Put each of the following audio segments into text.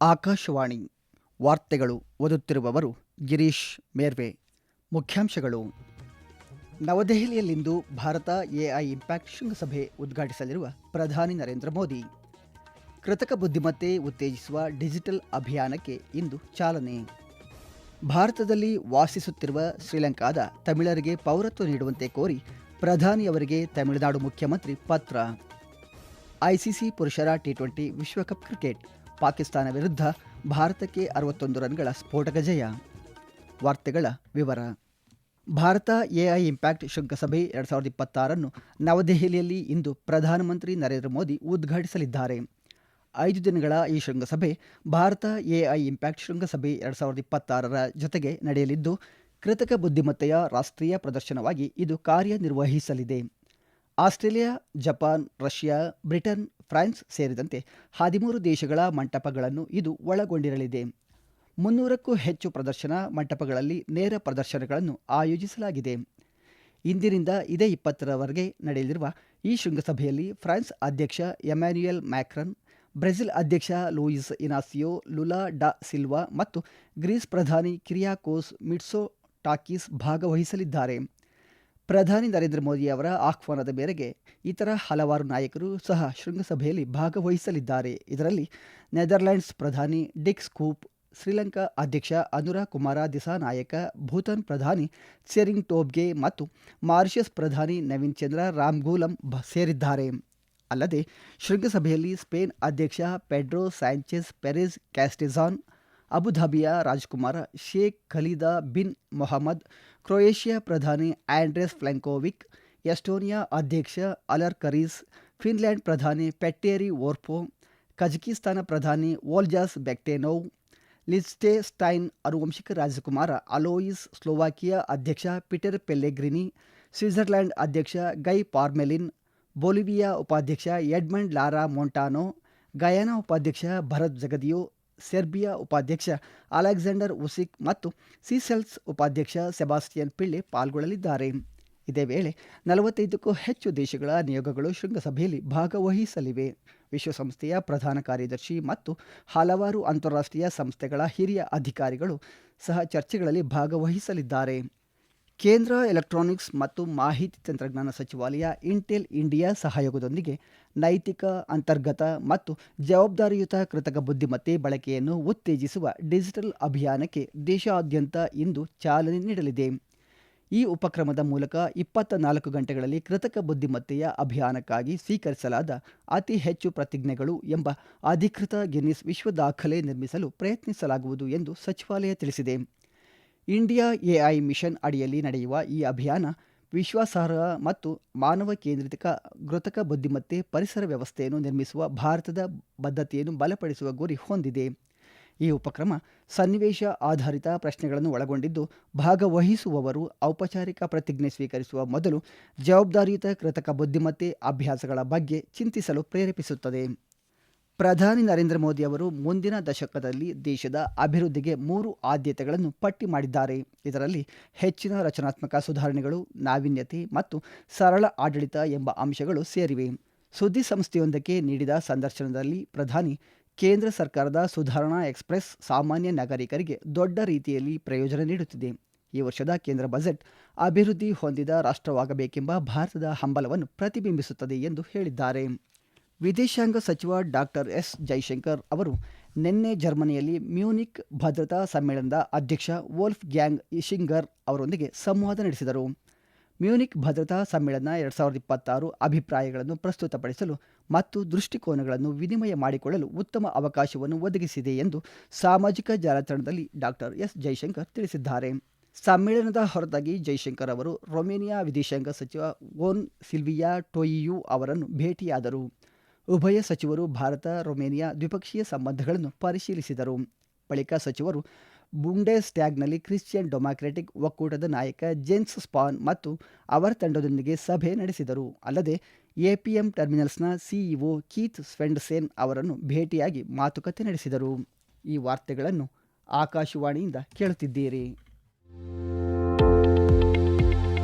ಆಕಾಶವಾಣಿ ವಾರ್ತೆಗಳು ಓದುತ್ತಿರುವವರು ಗಿರೀಶ್ ಮೇರ್ವೆ. ಮುಖ್ಯಾಂಶಗಳು. ನವದೆಹಲಿಯಲ್ಲಿಂದು ಭಾರತ ಎಐ ಇಂಪ್ಯಾಕ್ಟ್ ಶೃಂಗಸಭೆ ಉದ್ಘಾಟಿಸಲಿರುವ ಪ್ರಧಾನಿ ನರೇಂದ್ರ ಮೋದಿ. ಕೃತಕ ಬುದ್ಧಿಮತ್ತೆ ಉತ್ತೇಜಿಸುವ ಡಿಜಿಟಲ್ ಅಭಿಯಾನಕ್ಕೆ ಇಂದು ಚಾಲನೆ. ಭಾರತದಲ್ಲಿ ವಾಸಿಸುತ್ತಿರುವ ಶ್ರೀಲಂಕಾದ ತಮಿಳರಿಗೆ ಪೌರತ್ವ ನೀಡುವಂತೆ ಕೋರಿ ಪ್ರಧಾನಿಯವರಿಗೆ ತಮಿಳುನಾಡು ಮುಖ್ಯಮಂತ್ರಿ ಪತ್ರ. ಐಸಿಸಿ ಪುರುಷರ ಟಿ20 ವಿಶ್ವಕಪ್ ಕ್ರಿಕೆಟ್, ಪಾಕಿಸ್ತಾನ ವಿರುದ್ಧ ಭಾರತಕ್ಕೆ 61 ರನ್ಗಳ ಸ್ಫೋಟಕ ಜಯ. ವಾರ್ತೆಗಳ ವಿವರ. ಭಾರತ ಎಐ ಇಂಪ್ಯಾಕ್ಟ್ ಶೃಂಗಸಭೆ 2026 ನವದೆಹಲಿಯಲ್ಲಿ ಇಂದು ಪ್ರಧಾನಮಂತ್ರಿ ನರೇಂದ್ರ ಮೋದಿ ಉದ್ಘಾಟಿಸಲಿದ್ದಾರೆ. 5 ದಿನಗಳ ಈ ಶೃಂಗಸಭೆ ಭಾರತ ಎಐ ಇಂಪ್ಯಾಕ್ಟ್ ಶೃಂಗಸಭೆ 2026 ಜೊತೆಗೆ ನಡೆಯಲಿದ್ದು, ಕೃತಕ ಬುದ್ಧಿಮತ್ತೆಯ ರಾಷ್ಟ್ರೀಯ ಪ್ರದರ್ಶನವಾಗಿ ಇದು ಕಾರ್ಯನಿರ್ವಹಿಸಲಿದೆ. Australia, Japan, Russia, Britain, France ಸೇರಿದಂತೆ 13 ದೇಶಗಳ ಮಂಟಪಗಳನ್ನು ಇದು ಒಳಗೊಂಡಿರಲಿದೆ. 300ಕ್ಕೂ ಹೆಚ್ಚು ಪ್ರದರ್ಶನ ಮಂಟಪಗಳಲ್ಲಿ ನೇರ ಪ್ರದರ್ಶನಗಳನ್ನು ಆಯೋಜಿಸಲಾಗಿದೆ. ಇಂದಿನಿಂದ ಇದೇ 20ರವರೆಗೆ ನಡೆಯಲಿರುವ ಈ ಶೃಂಗಸಭೆಯಲ್ಲಿ ಫ್ರಾನ್ಸ್ ಅಧ್ಯಕ್ಷ ಎಮ್ಯಾನ್ಯುಯಲ್ ಮ್ಯಾಕ್ರನ್, ಬ್ರೆಜಿಲ್ ಅಧ್ಯಕ್ಷ ಲೂಯಿಸ್ ಇನಾಸಿಯೋ ಲುಲಾ ಡಾ ಸಿಲ್ವಾ ಮತ್ತು ಗ್ರೀಸ್ ಪ್ರಧಾನಿ ಕಿರಿಯಾಕೋಸ್ ಮಿಟ್ಸೋಟಾಕಿಸ್ ಭಾಗವಹಿಸಲಿದ್ದಾರೆ. ಪ್ರಧಾನಿ ನರೇಂದ್ರ ಮೋದಿ ಅವರ ಆಹ್ವಾನದ ಮೇರೆಗೆ ಇತರ ಹಲವಾರು ನಾಯಕರು ಸಹ ಶೃಂಗಸಭೆಯಲ್ಲಿ ಭಾಗವಹಿಸಲಿದ್ದಾರೆ. ಇದರಲ್ಲಿ ನೆದರ್ಲ್ಯಾಂಡ್ಸ್ ಪ್ರಧಾನಿ ಡಿಕ್ ಸ್ಕೂಪ್, ಶ್ರೀಲಂಕಾ ಅಧ್ಯಕ್ಷ ಅನುರಾ ಕುಮಾರ ದಿಸಾನಾಯಕ, ಭೂತಾನ್ ಪ್ರಧಾನಿ ಸೆರಿಂಗ್ ಟೋಬ್ಗೆ ಮತ್ತು ಮಾರಿಷಸ್ ಪ್ರಧಾನಿ ನವೀನ್ ಚಂದ್ರ ರಾಮ್ಗೂಲಂ ಸೇರಿದ್ದಾರೆ. ಅಲ್ಲದೆ ಶೃಂಗಸಭೆಯಲ್ಲಿ ಸ್ಪೇನ್ ಅಧ್ಯಕ್ಷ ಪೆಡ್ರೋ ಸ್ಯಾಂಚೆಸ್ ಪೆರೆಜ್ ಕ್ಯಾಸ್ಟೆಜಾನ್, ಅಬುಧಾಬಿಯ ರಾಜಕುಮಾರ ಶೇಖ್ ಖಲೀದಾ ಬಿನ್ ಮೊಹಮ್ಮದ್, ಕ್ರೊಯೇಷಿಯಾ ಪ್ರಧಾನಿ ಆಂಡ್ರೆಸ್ ಪ್ಲೆಂಕೋವಿಕ್, ಎಸ್ಟೋನಿಯಾ ಅಧ್ಯಕ್ಷ ಅಲರ್ ಕರೀಸ್, ಫಿನ್ಲ್ಯಾಂಡ್ ಪ್ರಧಾನಿ ಪೆಟ್ಟೇರಿ ಓರ್ಪೋ, ಕಜಕಿಸ್ತಾನ ಪ್ರಧಾನಿ ವೋಲ್ಜಾಸ್ ಬೆಕ್ಟೆನೋವ್, ಲಿಚ್ಟೆನ್ಸ್ಟೈನ್ ಆನುವಂಶಿಕ ರಾಜಕುಮಾರ ಅಲೋಯಿಸ್, ಸ್ಲೋವಾಕಿಯಾ ಅಧ್ಯಕ್ಷ ಪೀಟರ್ ಪೆಲ್ಲೆಗ್ರಿನಿ, ಸ್ವಿಟ್ಜರ್ಲೆಂಡ್ ಅಧ್ಯಕ್ಷ ಗೈ ಪಾರ್ಮೆಲಿನ್, ಬೊಲಿವಿಯಾ ಉಪಾಧ್ಯಕ್ಷ ಎಡ್ಮಂಡ್ ಲಾರಾ ಮೊಂಟಾನೋ, ಗಯಾನಾ ಉಪಾಧ್ಯಕ್ಷ ಭರತ್ ಜಗದಿಯೋ, ಸೆರ್ಬಿಯಾ ಉಪಾಧ್ಯಕ್ಷ ಅಲೆಕ್ಸಾಂಡರ್ ಉಸಿಕ್ ಮತ್ತು ಸೀಸೆಲ್ಸ್ ಉಪಾಧ್ಯಕ್ಷ ಸೆಬಾಸ್ಟಿಯನ್ ಪಿಳ್ಳೆ ಪಾಲ್ಗೊಳ್ಳಲಿದ್ದಾರೆ. ಇದೇ ವೇಳೆ 45ಕ್ಕೂ ಹೆಚ್ಚು ದೇಶಗಳ ನಿಯೋಗಗಳು ಶೃಂಗಸಭೆಯಲ್ಲಿ ಭಾಗವಹಿಸಲಿವೆ. ವಿಶ್ವಸಂಸ್ಥೆಯ ಪ್ರಧಾನ ಕಾರ್ಯದರ್ಶಿ ಮತ್ತು ಹಲವಾರು ಅಂತಾರಾಷ್ಟ್ರೀಯ ಸಂಸ್ಥೆಗಳ ಹಿರಿಯ ಅಧಿಕಾರಿಗಳು ಸಹ ಚರ್ಚೆಗಳಲ್ಲಿ ಭಾಗವಹಿಸಲಿದ್ದಾರೆ. ಕೇಂದ್ರ ಎಲೆಕ್ಟ್ರಾನಿಕ್ಸ್ ಮತ್ತು ಮಾಹಿತಿ ತಂತ್ರಜ್ಞಾನ ಸಚಿವಾಲಯ ಇಂಟೆಲ್ ಇಂಡಿಯಾ ಸಹಯೋಗದೊಂದಿಗೆ ನೈತಿಕ, ಅಂತರ್ಗತ ಮತ್ತು ಜವಾಬ್ದಾರಿಯುತ ಕೃತಕ ಬುದ್ಧಿಮತ್ತೆ ಬಳಕೆಯನ್ನು ಉತ್ತೇಜಿಸುವ ಡಿಜಿಟಲ್ ಅಭಿಯಾನಕ್ಕೆ ದೇಶಾದ್ಯಂತ ಇಂದು ಚಾಲನೆ ನೀಡಲಿದೆ. ಈ ಉಪಕ್ರಮದ ಮೂಲಕ 24 ಗಂಟೆಗಳಲ್ಲಿ ಕೃತಕ ಬುದ್ಧಿಮತ್ತೆಯ ಅಭಿಯಾನಕ್ಕಾಗಿ ಸ್ವೀಕರಿಸಲಾದ ಅತಿ ಹೆಚ್ಚು ಪ್ರತಿಜ್ಞೆಗಳು ಎಂಬ ಅಧಿಕೃತ ಗಿನ್ನಿಸ್ ವಿಶ್ವ ದಾಖಲೆ ನಿರ್ಮಿಸಲು ಪ್ರಯತ್ನಿಸಲಾಗುವುದು ಎಂದು ಸಚಿವಾಲಯ ತಿಳಿಸಿದೆ. ಇಂಡಿಯಾ ಎಐ ಮಿಷನ್ ಅಡಿಯಲ್ಲಿ ನಡೆಯುವ ಈ ಅಭಿಯಾನ ವಿಶ್ವಾಸಾರ್ಹ ಮತ್ತು ಮಾನವ ಕೇಂದ್ರಿತ ಕೃತಕ ಬುದ್ಧಿಮತ್ತೆ ಪರಿಸರ ವ್ಯವಸ್ಥೆಯನ್ನು ನಿರ್ಮಿಸುವ ಭಾರತದ ಬದ್ಧತೆಯನ್ನು ಬಲಪಡಿಸುವ ಗುರಿ ಹೊಂದಿದೆ. ಈ ಉಪಕ್ರಮ ಸನ್ನಿವೇಶ ಆಧಾರಿತ ಪ್ರಶ್ನೆಗಳನ್ನು ಒಳಗೊಂಡಿದ್ದು, ಭಾಗವಹಿಸುವವರು ಔಪಚಾರಿಕ ಪ್ರತಿಜ್ಞೆ ಸ್ವೀಕರಿಸುವ ಮೊದಲು ಜವಾಬ್ದಾರಿಯುತ ಕೃತಕ ಬುದ್ಧಿಮತ್ತೆ ಅಭ್ಯಾಸಗಳ ಬಗ್ಗೆ ಚಿಂತಿಸಲು ಪ್ರೇರೇಪಿಸುತ್ತದೆ. ಪ್ರಧಾನಿ ನರೇಂದ್ರ ಮೋದಿ ಅವರು ಮುಂದಿನ ದಶಕದಲ್ಲಿ ದೇಶದ ಅಭಿವೃದ್ಧಿಗೆ 3 ಆದ್ಯತೆಗಳನ್ನು ಪಟ್ಟಿ ಮಾಡಿದ್ದಾರೆ. ಇದರಲ್ಲಿ ಹೆಚ್ಚಿನ ರಚನಾತ್ಮಕ ಸುಧಾರಣೆಗಳು, ನಾವೀನ್ಯತೆ ಮತ್ತು ಸರಳ ಆಡಳಿತ ಎಂಬ ಅಂಶಗಳು ಸೇರಿವೆ. ಸುದ್ದಿ ಸಂಸ್ಥೆಯೊಂದಕ್ಕೆ ನೀಡಿದ ಸಂದರ್ಶನದಲ್ಲಿ ಪ್ರಧಾನಿ, ಕೇಂದ್ರ ಸರ್ಕಾರದ ಸುಧಾರಣಾ ಎಕ್ಸ್‌ಪ್ರೆಸ್ ಸಾಮಾನ್ಯ ನಾಗರಿಕರಿಗೆ ದೊಡ್ಡ ರೀತಿಯಲ್ಲಿ ಪ್ರಯೋಜನ ನೀಡುತ್ತಿದೆ. ಈ ವರ್ಷದ ಕೇಂದ್ರ ಬಜೆಟ್ ಅಭಿವೃದ್ಧಿ ಹೊಂದಿದ ರಾಷ್ಟ್ರವಾಗಬೇಕೆಂಬ ಭಾರತದ ಹಂಬಲವನ್ನು ಪ್ರತಿಬಿಂಬಿಸುತ್ತದೆ ಎಂದು ಹೇಳಿದ್ದಾರೆ. ವಿದೇಶಾಂಗ ಸಚಿವ ಡಾಕ್ಟರ್ ಎಸ್ ಜೈಶಂಕರ್ ಅವರು ನಿನ್ನೆ ಜರ್ಮನಿಯಲ್ಲಿ ಮ್ಯೂನಿಕ್ ಭದ್ರತಾ ಸಮ್ಮೇಳನದ ಅಧ್ಯಕ್ಷ ವೋಲ್ಫ್ ಗ್ಯಾಂಗ್ ಇಶಿಂಗರ್ ಅವರೊಂದಿಗೆ ಸಂವಾದ ನಡೆಸಿದರು. ಮ್ಯೂನಿಕ್ ಭದ್ರತಾ ಸಮ್ಮೇಳನ 2026 ಅಭಿಪ್ರಾಯಗಳನ್ನು ಪ್ರಸ್ತುತಪಡಿಸಲು ಮತ್ತು ದೃಷ್ಟಿಕೋನಗಳನ್ನು ವಿನಿಮಯ ಮಾಡಿಕೊಳ್ಳಲು ಉತ್ತಮ ಅವಕಾಶವನ್ನು ಒದಗಿಸಿದೆ ಎಂದು ಸಾಮಾಜಿಕ ಜಾಲತಾಣದಲ್ಲಿ ಡಾಕ್ಟರ್ ಎಸ್ ಜೈಶಂಕರ್ ತಿಳಿಸಿದ್ದಾರೆ. ಸಮ್ಮೇಳನದ ಹೊರತಾಗಿ ಜೈಶಂಕರ್ ಅವರು ರೊಮೇನಿಯಾ ವಿದೇಶಾಂಗ ಸಚಿವ ಗೋನ್ ಸಿಲ್ವಿಯಾ ಟೊಯಿಯು ಅವರನ್ನು ಭೇಟಿಯಾದರು. ಉಭಯ ಸಚಿವರು ಭಾರತ ರೊಮೇನಿಯಾ ದ್ವಿಪಕ್ಷೀಯ ಸಂಬಂಧಗಳನ್ನು ಪರಿಶೀಲಿಸಿದರು. ಬಳಿಕ ಸಚಿವರು ಬುಂಡೆಸ್ಟ್ಯಾಗ್ನಲ್ಲಿ ಕ್ರಿಶ್ಚಿಯನ್ ಡೆಮಾಕ್ರೆಟಿಕ್ ಒಕ್ಕೂಟದ ನಾಯಕ ಜೆನ್ಸ್ ಸ್ಪಾನ್ ಮತ್ತು ಅವರ ತಂಡದೊಂದಿಗೆ ಸಭೆ ನಡೆಸಿದರು. ಅಲ್ಲದೆ ಎಪಿಎಂ ಟರ್ಮಿನಲ್ಸ್ನ ಸಿಇಒ ಕೀತ್ ಸ್ವೆಂಡ್ಸೆನ್ ಅವರನ್ನು ಭೇಟಿಯಾಗಿ ಮಾತುಕತೆ ನಡೆಸಿದರು. ಈ ವಾರ್ತೆಗಳನ್ನು ಆಕಾಶವಾಣಿಯಿಂದ ಕೇಳುತ್ತಿದ್ದೀರಿ.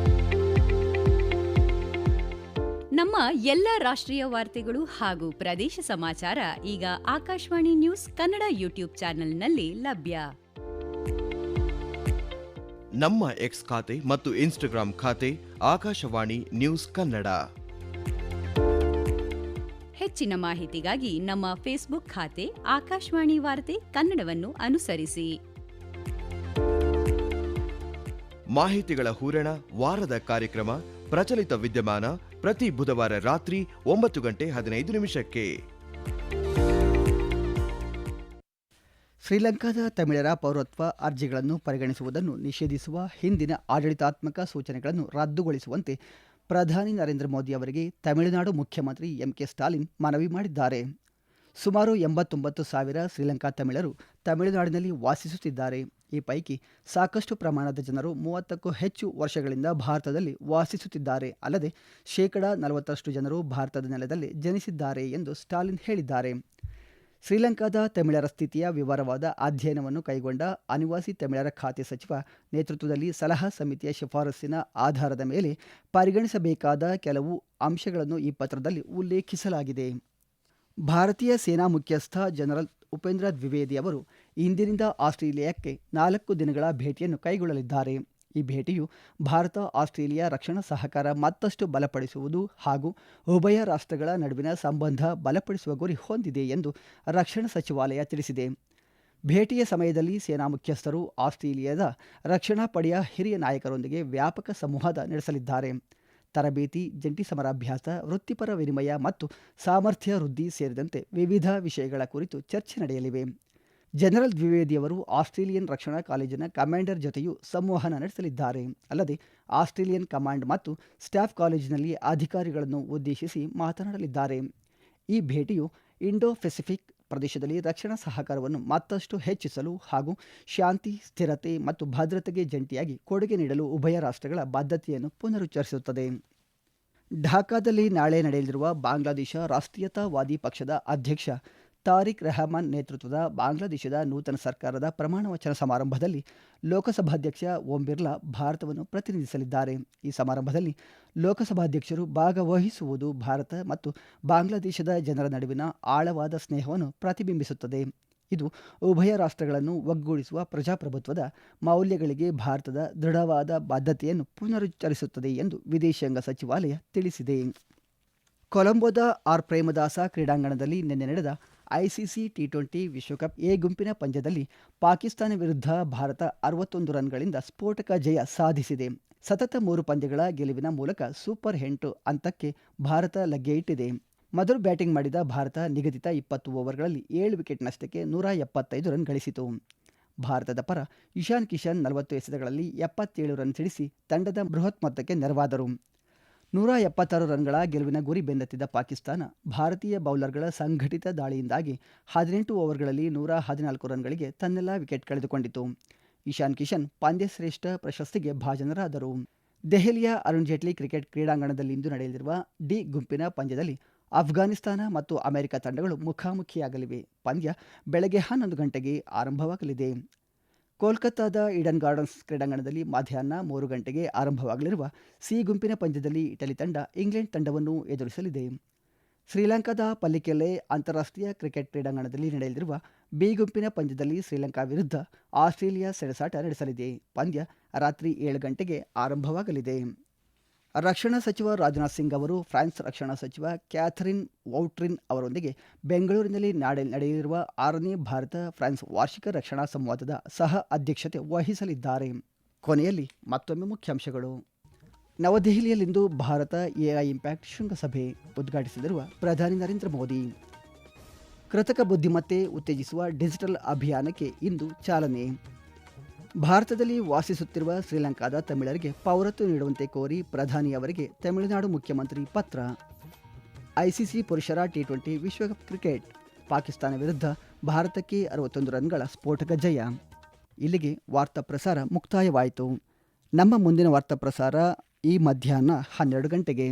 ನಮ್ಮ ನಮ್ಮ ಎಲ್ಲ ರಾಷ್ಟ್ರೀಯ ವಾರ್ತೆಗಳು ಹಾಗೂ ಪ್ರದೇಶ ಸಮಾಚಾರ ಈಗ ಆಕಾಶವಾಣಿ ನ್ಯೂಸ್ ಕನ್ನಡ ಯೂಟ್ಯೂಬ್ ಚಾನೆಲ್ನಲ್ಲಿ ಲಭ್ಯ. ನಮ್ಮ ಎಕ್ಸ್ ಖಾತೆ ಮತ್ತು ಇನ್ಸ್ಟಾಗ್ರಾಂ ಖಾತೆ ಆಕಾಶವಾಣಿ ನ್ಯೂಸ್ ಕನ್ನಡ. ಹೆಚ್ಚಿನ ಮಾಹಿತಿಗಾಗಿ ನಮ್ಮ ಫೇಸ್ಬುಕ್ ಖಾತೆ ಆಕಾಶವಾಣಿ ವಾರ್ತೆ ಕನ್ನಡವನ್ನು ಅನುಸರಿಸಿ. ಮಾಹಿತಿಗಳ ಹೂರಣ, ವಾರದ ಕಾರ್ಯಕ್ರಮ, ಪ್ರಚಲಿತ ವಿದ್ಯಮಾನ ಪ್ರತಿ ಬುಧವಾರ ರಾತ್ರಿ 9:15 ಶ್ರೀಲಂಕಾದ ತಮಿಳರ ಪೌರತ್ವ ಅರ್ಜಿಗಳನ್ನು ಪರಿಗಣಿಸುವುದನ್ನು ನಿಷೇಧಿಸುವ ಹಿಂದಿನ ಆಡಳಿತಾತ್ಮಕ ಸೂಚನೆಗಳನ್ನು ರದ್ದುಗೊಳಿಸುವಂತೆ ಪ್ರಧಾನಿ ನರೇಂದ್ರ ಮೋದಿ ಅವರಿಗೆ ತಮಿಳುನಾಡು ಮುಖ್ಯಮಂತ್ರಿ ಎಂಕೆ ಸ್ಟಾಲಿನ್ ಮನವಿ ಮಾಡಿದ್ದಾರೆ. ಸುಮಾರು 89,000 ಶ್ರೀಲಂಕಾ ತಮಿಳರು ತಮಿಳುನಾಡಿನಲ್ಲಿ ವಾಸಿಸುತ್ತಿದ್ದಾರೆ. ಈ ಪೈಕಿ ಸಾಕಷ್ಟು ಪ್ರಮಾಣದ ಜನರು 30ಕ್ಕೂ ಹೆಚ್ಚು ವರ್ಷಗಳಿಂದ ಭಾರತದಲ್ಲಿ ವಾಸಿಸುತ್ತಿದ್ದಾರೆ. ಅಲ್ಲದೆ 40% ಜನರು ಭಾರತದ ನೆಲದಲ್ಲಿ ಜನಿಸಿದ್ದಾರೆ ಎಂದು ಸ್ಟಾಲಿನ್ ಹೇಳಿದ್ದಾರೆ. ಶ್ರೀಲಂಕಾದ ತಮಿಳರ ಸ್ಥಿತಿಯ ವಿವರವಾದ ಅಧ್ಯಯನವನ್ನು ಕೈಗೊಂಡ ಅನಿವಾಸಿ ತಮಿಳರ ಖಾತೆ ಸಚಿವ ನೇತೃತ್ವದಲ್ಲಿ ಸಲಹಾ ಸಮಿತಿಯ ಶಿಫಾರಸ್ಸಿನ ಆಧಾರದ ಮೇಲೆ ಪರಿಗಣಿಸಬೇಕಾದ ಕೆಲವು ಅಂಶಗಳನ್ನು ಈ ಪತ್ರದಲ್ಲಿ ಉಲ್ಲೇಖಿಸಲಾಗಿದೆ. ಭಾರತೀಯ ಸೇನಾ ಮುಖ್ಯಸ್ಥ ಜನರಲ್ ಉಪೇಂದ್ರ ದ್ವಿವೇದಿ ಅವರು ಇಂದಿನಿಂದ ಆಸ್ಟ್ರೇಲಿಯಾಕ್ಕೆ 4 ದಿನಗಳ ಭೇಟಿಯನ್ನು ಕೈಗೊಳ್ಳಲಿದ್ದಾರೆ. ಈ ಭೇಟಿಯು ಭಾರತ ಆಸ್ಟ್ರೇಲಿಯಾ ರಕ್ಷಣಾ ಸಹಕಾರ ಮತ್ತಷ್ಟು ಬಲಪಡಿಸುವುದು ಹಾಗೂ ಉಭಯ ರಾಷ್ಟ್ರಗಳ ನಡುವಿನ ಸಂಬಂಧ ಬಲಪಡಿಸುವ ಗುರಿ ಹೊಂದಿದೆ ಎಂದು ರಕ್ಷಣಾ ಸಚಿವಾಲಯ ತಿಳಿಸಿದೆ. ಭೇಟಿಯ ಸಮಯದಲ್ಲಿ ಸೇನಾ ಮುಖ್ಯಸ್ಥರು ಆಸ್ಟ್ರೇಲಿಯಾದ ರಕ್ಷಣಾ ಪಡೆಯ ಹಿರಿಯ ನಾಯಕರೊಂದಿಗೆ ವ್ಯಾಪಕ ಸಂವಾದ ನಡೆಸಲಿದ್ದಾರೆ. ತರಬೇತಿ, ಜಂಟಿ ಸಮರಾಭ್ಯಾಸ, ವೃತ್ತಿಪರ ವಿನಿಮಯ ಮತ್ತು ಸಾಮರ್ಥ್ಯ ವೃದ್ಧಿ ಸೇರಿದಂತೆ ವಿವಿಧ ವಿಷಯಗಳ ಕುರಿತು ಚರ್ಚೆ ನಡೆಯಲಿವೆ. ಜನರಲ್ ದ್ವಿವೇದಿಯವರು ಆಸ್ಟ್ರೇಲಿಯನ್ ರಕ್ಷಣಾ ಕಾಲೇಜಿನ ಕಮಾಂಡರ್ ಜೊತೆಯೂ ಸಂವಹನ ನಡೆಸಲಿದ್ದಾರೆ. ಅಲ್ಲದೆ ಆಸ್ಟ್ರೇಲಿಯನ್ ಕಮಾಂಡ್ ಮತ್ತು ಸ್ಟಾಫ್ ಕಾಲೇಜಿನಲ್ಲಿ ಅಧಿಕಾರಿಗಳನ್ನು ಉದ್ದೇಶಿಸಿ ಮಾತನಾಡಲಿದ್ದಾರೆ. ಈ ಭೇಟಿಯು ಇಂಡೋ ಪೆಸಿಫಿಕ್ ಪ್ರದೇಶದಲ್ಲಿ ರಕ್ಷಣಾ ಸಹಕಾರವನ್ನು ಮತ್ತಷ್ಟು ಹೆಚ್ಚಿಸಲು ಹಾಗೂ ಶಾಂತಿ, ಸ್ಥಿರತೆ ಮತ್ತು ಭದ್ರತೆಗೆ ಜಂಟಿಯಾಗಿ ಕೊಡುಗೆ ನೀಡಲು ಉಭಯ ರಾಷ್ಟ್ರಗಳ ಬದ್ಧತೆಯನ್ನು ಪುನರುಚ್ಚರಿಸುತ್ತದೆ. ಢಾಕಾದಲ್ಲಿ ನಾಳೆ ನಡೆಯಲಿರುವ ಬಾಂಗ್ಲಾದೇಶ ರಾಷ್ಟ್ರೀಯತಾವಾದಿ ಪಕ್ಷದ ಅಧ್ಯಕ್ಷ ತಾರಿಕ್ ರೆಹಮಾನ್ ನೇತೃತ್ವದ ಬಾಂಗ್ಲಾದೇಶದ ನೂತನ ಸರ್ಕಾರದ ಪ್ರಮಾಣ ವಚನ ಸಮಾರಂಭದಲ್ಲಿ ಲೋಕಸಭಾಧ್ಯಕ್ಷ ಓಂ ಬಿರ್ಲಾ ಭಾರತವನ್ನು ಪ್ರತಿನಿಧಿಸಲಿದ್ದಾರೆ. ಈ ಸಮಾರಂಭದಲ್ಲಿ ಲೋಕಸಭಾಧ್ಯಕ್ಷರು ಭಾಗವಹಿಸುವುದು ಭಾರತ ಮತ್ತು ಬಾಂಗ್ಲಾದೇಶದ ಜನರ ನಡುವಿನ ಆಳವಾದ ಸ್ನೇಹವನ್ನು ಪ್ರತಿಬಿಂಬಿಸುತ್ತದೆ. ಇದು ಉಭಯ ರಾಷ್ಟ್ರಗಳನ್ನು ಒಗ್ಗೂಡಿಸುವ ಪ್ರಜಾಪ್ರಭುತ್ವದ ಮೌಲ್ಯಗಳಿಗೆ ಭಾರತದ ದೃಢವಾದ ಬದ್ಧತೆಯನ್ನು ಪುನರುಚ್ಚರಿಸುತ್ತದೆ ಎಂದು ವಿದೇಶಾಂಗ ಸಚಿವಾಲಯ ತಿಳಿಸಿದೆ. ಕೊಲಂಬೋದ ಆರ್ ಪ್ರೇಮದಾಸ ಕ್ರೀಡಾಂಗಣದಲ್ಲಿ ನಿನ್ನೆ ನಡೆದ ಐಸಿಸಿ ಟಿ20 ವಿಶ್ವಕಪ್ ಎ ಗುಂಪಿನ ಪಂದ್ಯದಲ್ಲಿ ಪಾಕಿಸ್ತಾನ ವಿರುದ್ಧ ಭಾರತ 61 ರನ್ಗಳಿಂದ ಸ್ಫೋಟಕ ಜಯ ಸಾಧಿಸಿದೆ. ಸತತ 3 ಪಂದ್ಯಗಳ ಗೆಲುವಿನ ಮೂಲಕ ಸೂಪರ್ 8 ಹಂತಕ್ಕೆ ಭಾರತ ಲಗ್ಗೆ ಇಟ್ಟಿದೆ. ಮೊದಲು ಬ್ಯಾಟಿಂಗ್ ಮಾಡಿದ ಭಾರತ ನಿಗದಿತ 20 ಓವರ್ಗಳಲ್ಲಿ 7 ವಿಕೆಟ್ ನಷ್ಟಕ್ಕೆ 175 ರನ್ ಗಳಿಸಿತು. ಭಾರತದ ಪರ ಇಶಾನ್ ಕಿಶನ್ 40 ಎಸೆತಗಳಲ್ಲಿ 77 ರನ್ ಸಿಡಿಸಿ ತಂಡದ ಬೃಹತ್ ಮೊತ್ತಕ್ಕೆ ನೆರವಾದರು. 176 ರನ್ಗಳ ಗೆಲುವಿನ ಗುರಿ ಬೆನ್ನತ್ತಿದ್ದ ಪಾಕಿಸ್ತಾನ ಭಾರತೀಯ ಬೌಲರ್ಗಳ ಸಂಘಟಿತ ದಾಳಿಯಿಂದಾಗಿ 18 ಓವರ್ಗಳಲ್ಲಿ 114 ರನ್ಗಳಿಗೆ ತನ್ನೆಲ್ಲ ವಿಕೆಟ್ ಕಳೆದುಕೊಂಡಿತು. ಇಶಾನ್ ಕಿಶನ್ ಪಂದ್ಯಶ್ರೇಷ್ಠ ಪ್ರಶಸ್ತಿಗೆ ಭಾಜನರಾದರು. ದೆಹಲಿಯ ಅರುಣ್ ಜೇಟ್ಲಿ ಕ್ರಿಕೆಟ್ ಕ್ರೀಡಾಂಗಣದಲ್ಲಿಂದು ನಡೆಯಲಿರುವ ಡಿ ಗುಂಪಿನ ಪಂದ್ಯದಲ್ಲಿ ಅಫ್ಘಾನಿಸ್ತಾನ ಮತ್ತು ಅಮೆರಿಕ ತಂಡಗಳು ಮುಖಾಮುಖಿಯಾಗಲಿವೆ. ಪಂದ್ಯ ಬೆಳಗ್ಗೆ 11 ಗಂಟೆಗೆ ಆರಂಭವಾಗಲಿದೆ. ಕೋಲ್ಕತ್ತಾದ ಈಡನ್ ಗಾರ್ಡನ್ಸ್ ಕ್ರೀಡಾಂಗಣದಲ್ಲಿ ಮಧ್ಯಾಹ್ನ 3 ಗಂಟೆಗೆ ಆರಂಭವಾಗಲಿರುವ ಸಿ ಗುಂಪಿನ ಪಂದ್ಯದಲ್ಲಿ ಇಟಲಿ ತಂಡ ಇಂಗ್ಲೆಂಡ್ ತಂಡವನ್ನು ಎದುರಿಸಲಿದೆ. ಶ್ರೀಲಂಕಾದ ಪಲ್ಲಿಕೆಲೆ ಅಂತಾರಾಷ್ಟ್ರೀಯ ಕ್ರಿಕೆಟ್ ಕ್ರೀಡಾಂಗಣದಲ್ಲಿ ನಡೆಯಲಿರುವ ಬಿ ಗುಂಪಿನ ಪಂದ್ಯದಲ್ಲಿ ಶ್ರೀಲಂಕಾ ವಿರುದ್ಧ ಆಸ್ಟ್ರೇಲಿಯಾ ಸೆಣಸಾಟ ನಡೆಸಲಿದೆ. ಪಂದ್ಯ ರಾತ್ರಿ 7 ಗಂಟೆಗೆ ಆರಂಭವಾಗಲಿದೆ. ರಕ್ಷಣಾ ಸಚಿವ ರಾಜನಾಥ್ ಸಿಂಗ್ ಅವರು ಫ್ರಾನ್ಸ್ ರಕ್ಷಣಾ ಸಚಿವ ಕ್ಯಾಥರಿನ್ ವೌಟ್ರಿನ್ ಅವರೊಂದಿಗೆ ಬೆಂಗಳೂರಿನಲ್ಲಿ ನಾಳೆ ನಡೆಯಲಿರುವ 6ನೇ ಭಾರತ ಫ್ರಾನ್ಸ್ ವಾರ್ಷಿಕ ರಕ್ಷಣಾ ಸಂವಾದದ ಸಹ ಅಧ್ಯಕ್ಷತೆ ವಹಿಸಲಿದ್ದಾರೆ. ಕೊನೆಯಲ್ಲಿ ಮತ್ತೊಮ್ಮೆ ಮುಖ್ಯಾಂಶಗಳು. ನವದೆಹಲಿಯಲ್ಲಿಂದು ಭಾರತ ಎಐ ಇಂಪ್ಯಾಕ್ಟ್ ಶೃಂಗಸಭೆ ಉದ್ಘಾಟಿಸಿರುವ ಪ್ರಧಾನಿ ನರೇಂದ್ರ ಮೋದಿ. ಕೃತಕ ಬುದ್ಧಿಮತ್ತೆ ಉತ್ತೇಜಿಸುವ ಡಿಜಿಟಲ್ ಅಭಿಯಾನಕ್ಕೆ ಇಂದು ಚಾಲನೆ. ಭಾರತದಲ್ಲಿ ವಾಸಿಸುತ್ತಿರುವ ಶ್ರೀಲಂಕಾದ ತಮಿಳರಿಗೆ ಪೌರತ್ವ ನೀಡುವಂತೆ ಕೋರಿ ಪ್ರಧಾನಿ ಅವರಿಗೆ ತಮಿಳುನಾಡು ಮುಖ್ಯಮಂತ್ರಿ ಪತ್ರ. ಐಸಿಸಿ ಪುರುಷರ ಟಿ20 ವಿಶ್ವಕಪ್ ಕ್ರಿಕೆಟ್ ಪಾಕಿಸ್ತಾನ ವಿರುದ್ಧ ಭಾರತಕ್ಕೆ 61 ರನ್ಗಳ ಸ್ಫೋಟಕ ಜಯ. ಇಲ್ಲಿಗೆ ವಾರ್ತಾ ಪ್ರಸಾರ ಮುಕ್ತಾಯವಾಯಿತು. ನಮ್ಮ ಮುಂದಿನ ವಾರ್ತಾ ಪ್ರಸಾರ ಈ ಮಧ್ಯಾಹ್ನ 12 ಗಂಟೆಗೆ.